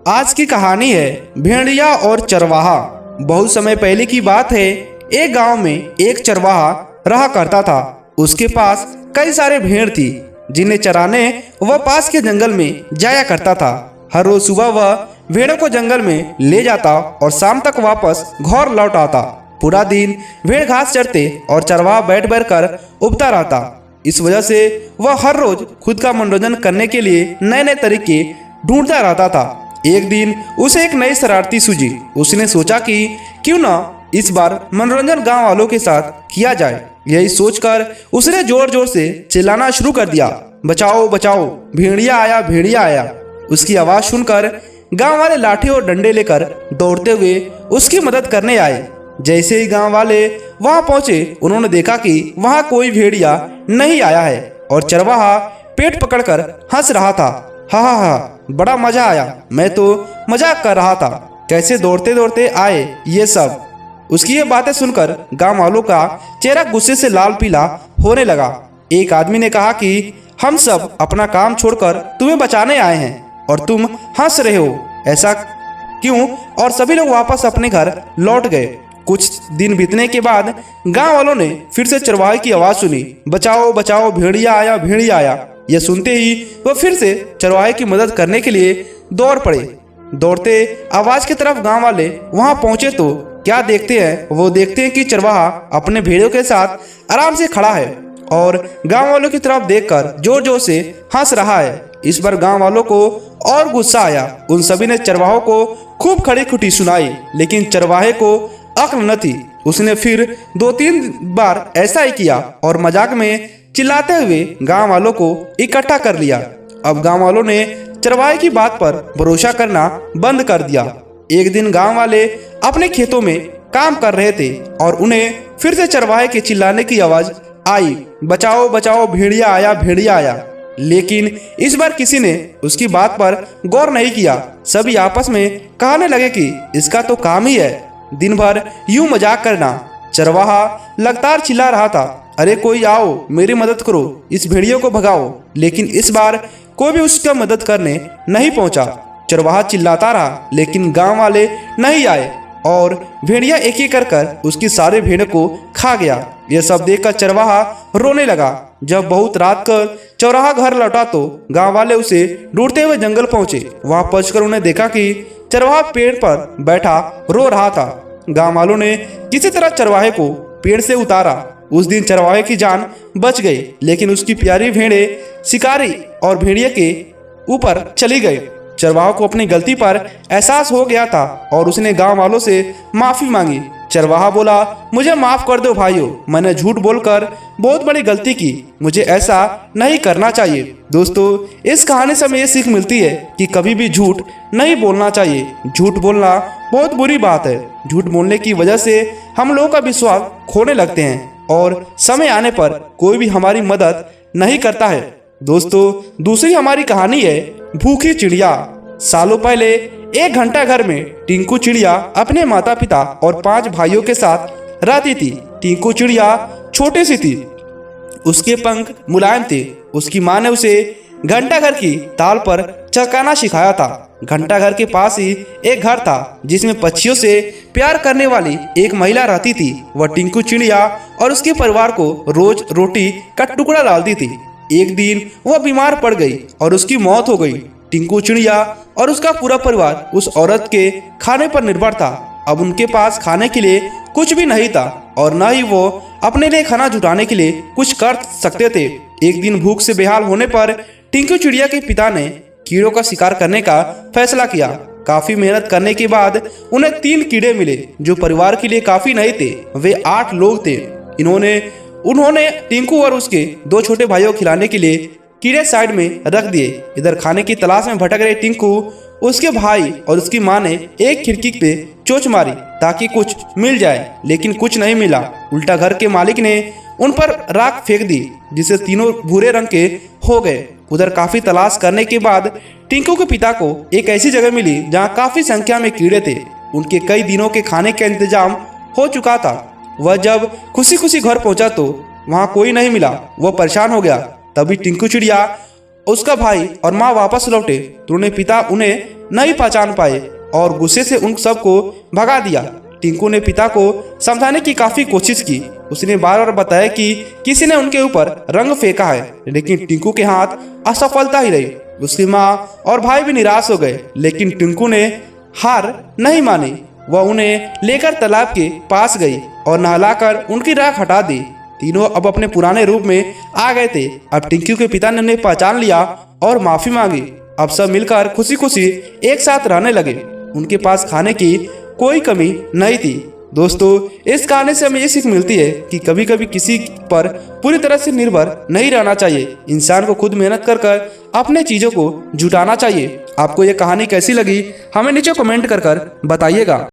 आज की कहानी है भेड़िया और चरवाहा। बहुत समय पहले की बात है। एक गांव में एक चरवाहा रहा करता था। उसके पास कई सारे भेड़ थी जिन्हें चराने वह पास के जंगल में जाया करता था। हर रोज सुबह वह भेड़ों को जंगल में ले जाता और शाम तक वापस घर लौट आता। पूरा दिन भेड़ घास चरते और चरवाहा बैठ बैठ कर उबता रहता। इस वजह से वह हर रोज खुद का मनोरंजन करने के लिए नए नए तरीके ढूंढता रहता था। एक दिन उसे एक नई शरारती सूझी। उसने सोचा कि क्यों ना इस बार मनोरंजन गांव वालों के साथ किया जाए। यही सोचकर उसने जोर जोर से चिल्लाना शुरू कर दिया, बचाओ बचाओ, भेड़िया आया, भेड़िया आया। उसकी आवाज सुनकर गांव वाले लाठी और डंडे लेकर दौड़ते हुए उसकी मदद करने आए। जैसे ही गांव वाले वहां पहुंचे, उन्होंने देखा कि वहां कोई भेड़िया नहीं आया है और चरवाहा पेट पकड़कर हंस रहा था। हा हा हा, बड़ा मजा आया, मैं तो मजाक कर रहा था, कैसे दौड़ते दौड़ते आए ये सब। उसकी ये बातें सुनकर गांव वालों का चेहरा गुस्से से लाल पीला होने लगा। एक आदमी ने कहा कि हम सब अपना काम छोड़कर तुम्हें बचाने आए हैं और तुम हंस रहे हो, ऐसा क्यों? और सभी लोग वापस अपने घर लौट गए। कुछ दिन बीतने के बाद गांव वालों ने फिर से चरवाहे की आवाज सुनी, बचाओ बचाओ, भेड़िया आया, भेड़िया आया। यह सुनते ही वह फिर से चरवाहे की मदद करने के लिए दौड़ पड़े। दौड़ते आवाज की तरफ गांव वाले वहां पहुंचे तो क्या देखते हैं? वो देखते हैं कि चरवाहा अपने भेड़ों के साथ आराम से खड़ा है और गांव वालों की तरफ देखकर जोर जोर से हंस रहा है। इस बार गांव वालों को और गुस्सा आया। उन सभी ने चरवाहों को खूब खड़ी खुटी सुनाई, लेकिन चरवाहे को अक्ल न थी। उसने फिर 2-3 बार ऐसा ही किया और मजाक में चिल्लाते हुए गांव वालों को इकट्ठा कर लिया। अब गांव वालों ने चरवाहे की बात पर भरोसा करना बंद कर दिया। एक दिन गांव वाले अपने खेतों में काम कर रहे थे और उन्हें फिर से चरवाहे के चिल्लाने की आवाज आई, बचाओ बचाओ, भेड़िया आया, भेड़िया आया। लेकिन इस बार किसी ने उसकी बात पर गौर नहीं किया। सभी आपस में कहने लगे कि इसका तो काम ही है दिन भर यूं मजाक करना। चरवाहा लगातार चिल्ला रहा था, अरे कोई आओ, मेरी मदद करो, इस भेड़ियों को भगाओ। लेकिन इस बार कोई भी उसका मदद करने नहीं पहुंचा। चरवाहा चिल्लाता रहा, लेकिन गांव वाले नहीं आए और भेड़िया एक एक कर उसकी सारे भेड़ों को खा गया। यह सब देखकर चरवाहा रोने लगा। जब बहुत रात कर चरवाहा घर लौटा तो गांव वाले उसे ढूंढते हुए जंगल पहुंचे। वहां पहुंचकर उन्हें देखा कि चरवाहा पेड़ पर बैठा रो रहा था। गांव वालों ने किसी तरह चरवाहे को पेड़ से उतारा। उस दिन चरवाहे की जान बच गई, लेकिन उसकी प्यारी भेड़ें शिकारी और भेड़िए के ऊपर चली गई। चरवाहा को अपनी गलती पर एहसास हो गया था और उसने गांव वालों से माफी मांगी। चरवाहा बोला, मुझे माफ कर दो भाइयों, मैंने झूठ बोलकर बहुत बड़ी गलती की, मुझे ऐसा नहीं करना चाहिए। दोस्तों, इस कहानी से हमें ये सीख मिलती है कि कभी भी झूठ नहीं बोलना चाहिए। झूठ बोलना बहुत बुरी बात है। झूठ बोलने की वजह से हम लोगों का विश्वास खोने लगते हैं और समय आने पर कोई भी हमारी मदद नहीं करता है। दोस्तों, दूसरी हमारी कहानी है भूखी चिड़िया। सालों पहले एक घंटा घर में टिंकू चिड़िया अपने माता पिता और 5 भाइयों के साथ रहती थी। टिंकू चिड़िया छोटी सी थी, उसके पंख मुलायम थे। उसकी माँ ने उसे घंटा घर की ताल पर चहकाना सिखाया था। घंटा घर के पास ही एक घर था जिसमें पक्षियों से प्यार करने वाली एक महिला रहती थी। वह टिंकू चिड़िया और उसके परिवार को रोज रोटी का टुकड़ा डालती थी। एक दिन वह बीमार पड़ गई और उसकी मौत हो गई। टिंकू चिड़िया और उसका पूरा परिवार उस औरत के खाने पर निर्भर था। अब उनके पास खाने के लिए कुछ भी नहीं था और न ही वो अपने लिए खाना जुटाने के लिए कुछ कर सकते थे। एक दिन भूख से बेहाल होने पर टिंकू चिड़िया के पिता ने कीड़ों का शिकार करने का फैसला किया। काफी मेहनत करने के बाद उन्हें 3 कीड़े मिले जो परिवार के लिए काफी नहीं थे। वे 8 लोग थे। उन्होंने टिंकू और उसके 2 छोटे भाइयों को खिलाने के लिए कीड़े साइड में रख दिए। इधर खाने की तलाश में भटक रहे टिंकू, उसके भाई और उसकी माँ ने एक खिड़की पे चोंच मारी ताकि कुछ मिल जाए, लेकिन कुछ नहीं मिला। उल्टा घर के मालिक ने उन पर राख फेंक दी जिससे तीनों भूरे रंग के हो गए। उधर काफी तलाश करने के बाद टिंकू के पिता को एक ऐसी जगह मिली जहाँ काफी संख्या में कीड़े थे। उनके कई दिनों के खाने का इंतजाम हो चुका था। वह जब खुशी खुशी घर पहुंचा तो वहाँ कोई नहीं मिला। वह परेशान हो गया। तभी टिंकू चिड़िया उसका भाई और माँ वापस लौटे तो उन्हें पिता उन्हें नहीं पहचान पाए और गुस्से से उन सबको भगा दिया। टिंकू ने पिता को समझाने की काफी कोशिश की। उसने बार बार बताया कि किसी ने उनके ऊपर रंग फेंका है, लेकिन टिंकू के हाथ असफलता ही रही। उसकी माँ और भाई भी निराश हो गए, लेकिन टिंकू ने हार नहीं मानी। वह उन्हें लेकर तालाब के पास गई और नहलाकर उनकी राख हटा दी। तीनों अब अपने पुराने रूप में आ गए थे। अब टिंकू के पिता ने उन्हें पहचान लिया और माफी मांगी। अब सब मिलकर खुशी खुशी एक साथ रहने लगे। उनके पास खाने की कोई कमी नहीं थी। दोस्तों, इस कहानी से हमें ये सीख मिलती है कि कभी कभी किसी पर पूरी तरह से निर्भर नहीं रहना चाहिए। इंसान को खुद मेहनत कर अपने चीजों को जुटाना चाहिए। आपको ये कहानी कैसी लगी हमें नीचे कमेंट कर बताइएगा।